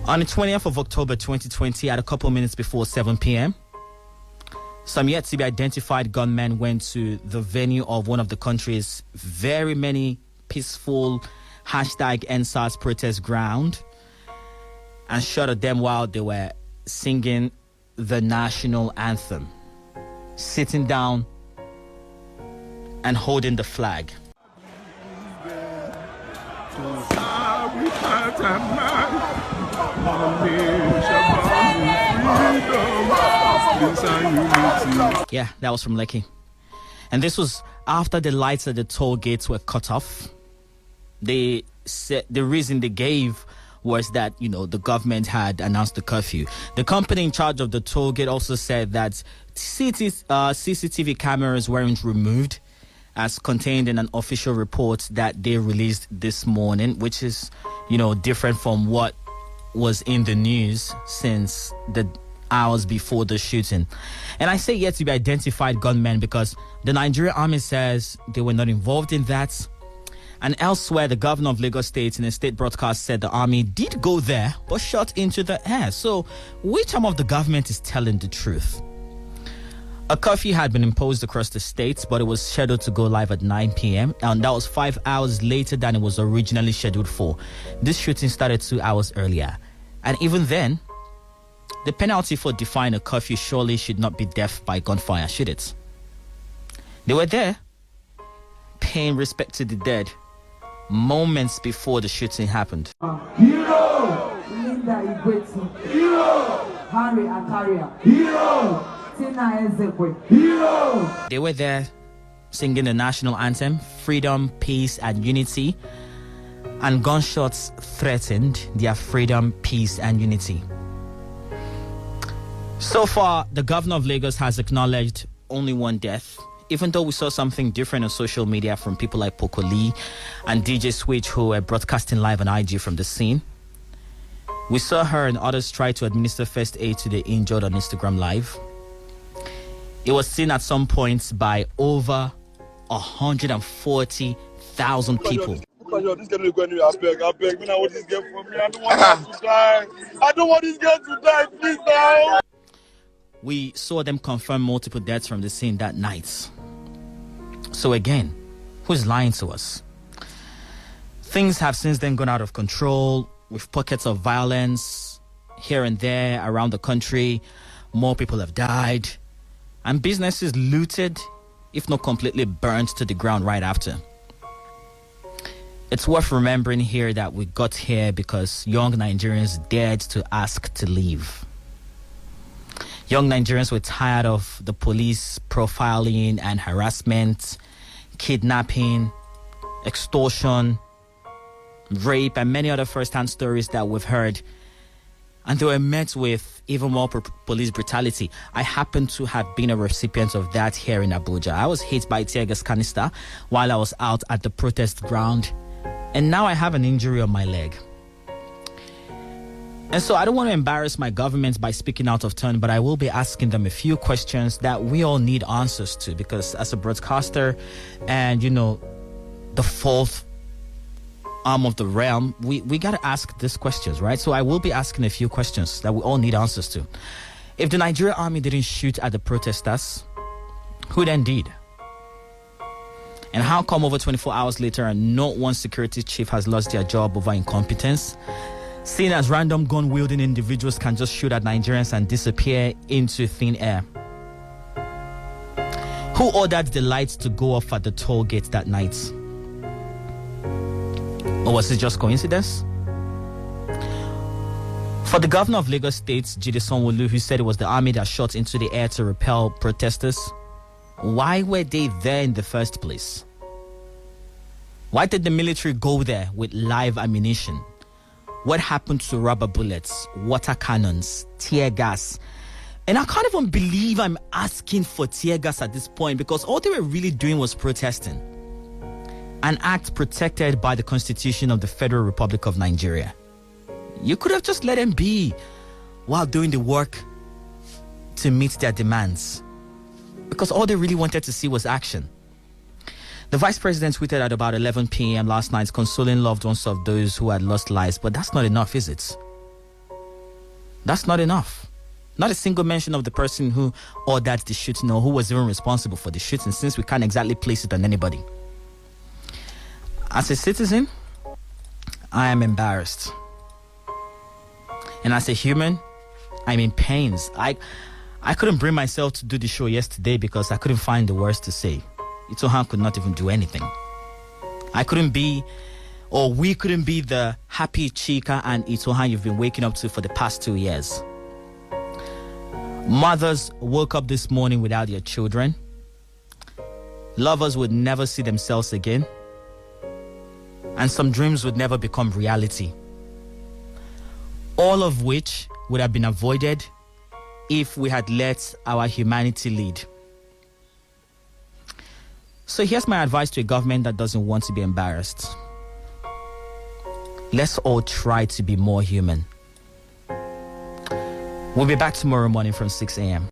On the 20th of October 2020, at a couple minutes before 7 p.m., some yet-to-be-identified gunmen went to the venue of one of the country's very many peaceful #EndSARS protest ground and shot at them while they were singing the national anthem, sitting down and holding the flag. Yeah, that was from Lekki. And this was after the lights at the toll gates were cut off. They said the reason they gave was that, the government had announced the curfew. The company in charge of the toll gate also said that CCTV cameras weren't removed, as contained in an official report that they released this morning, which is, different from what was in the news since the hours before the shooting. And I say yet to be identified gunmen because the Nigerian army says they were not involved in that. And elsewhere, the governor of Lagos State in a state broadcast said the army did go there, but shot into the air. So which arm of the government is telling the truth? A curfew had been imposed across the state, but it was scheduled to go live at 9 p.m. And that was 5 hours later than it was originally scheduled for. This shooting started 2 hours earlier. And even then, the penalty for defying a curfew surely should not be death by gunfire, should it? They were there, paying respect to the dead, moments before the shooting happened. Hero! Linda Igwetu. Hero! Harry Akaria. Hero! Tina Ezekwe. Hero! They were there singing the national anthem, freedom, peace, and unity. And gunshots threatened their freedom, peace, and unity. So far, the governor of Lagos has acknowledged only one death, even though we saw something different on social media from people like Pokoli and DJ Switch, who were broadcasting live on IG from the scene. We saw her and others try to administer first aid to the injured on Instagram Live. It was seen at some points by over 140,000 people. This girl is going to aspect. I beg me now. What this girl for me? I don't want her to die. I don't want this girl to die. Please now. We saw them confirm multiple deaths from the scene that night. So again, who's lying to us? Things have since then gone out of control with pockets of violence here and there around the country. More people have died and businesses looted, if not completely burnt to the ground right after. It's worth remembering here that we got here because young Nigerians dared to ask to leave. Young Nigerians were tired of the police profiling and harassment, kidnapping, extortion, rape, and many other first-hand stories that we've heard. And they were met with even more police brutality. I happen to have been a recipient of that here in Abuja. I was hit by a tear gas canister while I was out at the protest ground. And now I have an injury on my leg. And so I don't want to embarrass my government by speaking out of turn, but I will be asking them a few questions that we all need answers to, because as a broadcaster and, the fourth arm of the realm, we got to ask these questions, right? So I will be asking a few questions that we all need answers to. If the Nigerian army didn't shoot at the protesters, who then did? And how come over 24 hours later and not one security chief has lost their job over incompetence? Seeing as random gun-wielding individuals can just shoot at Nigerians and disappear into thin air. Who ordered the lights to go off at the toll gate that night? Or was it just coincidence? For the governor of Lagos State, Jide Sanwo-Olu, who said it was the army that shot into the air to repel protesters, why were they there in the first place? Why did the military go there with live ammunition? What happened to rubber bullets, water cannons, tear gas? And I can't even believe I'm asking for tear gas at this point, because all they were really doing was protesting. An act protected by the Constitution of the Federal Republic of Nigeria. You could have just let them be while doing the work to meet their demands, because all they really wanted to see was action. The vice president tweeted at about 11 p.m. last night, consoling loved ones of those who had lost lives, but that's not enough, is it? That's not enough. Not a single mention of the person who ordered the shooting or who was even responsible for the shooting, since we can't exactly place it on anybody. As a citizen, I am embarrassed. And as a human, I'm in pains. I couldn't bring myself to do the show yesterday because I couldn't find the words to say. Itohan could not even do anything. We couldn't be the happy Chika and Itohan you've been waking up to for the past 2 years. Mothers woke up this morning without their children. Lovers would never see themselves again. And some dreams would never become reality. All of which would have been avoided if we had let our humanity lead. So here's my advice to a government that doesn't want to be embarrassed. Let's all try to be more human. We'll be back tomorrow morning from 6 a.m.